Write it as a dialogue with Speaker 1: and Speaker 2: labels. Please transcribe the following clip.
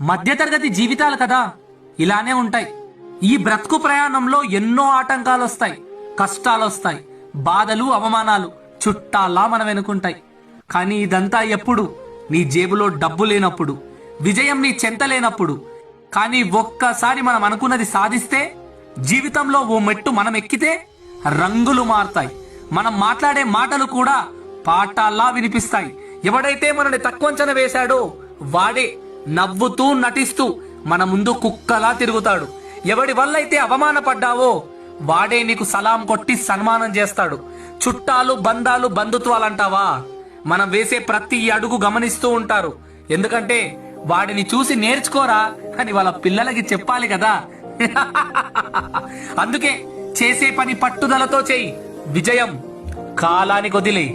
Speaker 1: మధ్యతరగతి జీవితాలు కదా, ఇలానే ఉంటాయి. ఈ బ్రతుకు ప్రయాణంలో ఎన్నో ఆటంకాలు వస్తాయి, కష్టాలు వస్తాయి, బాధలు అవమానాలు చుట్టాలా మన వెనుకుంటాయి. కానీ ఇదంతా ఎప్పుడు? నీ జేబులో డబ్బు లేనప్పుడు, విజయం నీ చెంత లేనప్పుడు. కానీ ఒక్కసారి మనం అనుకున్నది సాధిస్తే, జీవితంలో ఓ మెట్టు మనం ఎక్కితే రంగులు మారుతాయి. మనం మాట్లాడే మాటలు కూడా పాఠాల్లా వినిపిస్తాయి. ఎవడైతే మనని తక్కువంచన వేశాడో వాడే నవ్వుతూ నటిస్తూ మన ముందు కుక్కలా తిరుగుతాడు. ఎవడి వల్ల అయితే అవమానపడ్డావో వాడే నీకు సలాం కొట్టి సన్మానం చేస్తాడు. చుట్టాలు బంధాలు బంధుత్వాలంటావా, మనం వేసే ప్రతి అడుగు గమనిస్తూ ఉంటారు. ఎందుకంటే వాడిని చూసి నేర్చుకోరా అని వాళ్ళ పిల్లలకి చెప్పాలి కదా. అందుకే చేసే పని పట్టుదలతో చెయ్యి. విజయం కాలానికి వదిలేయి.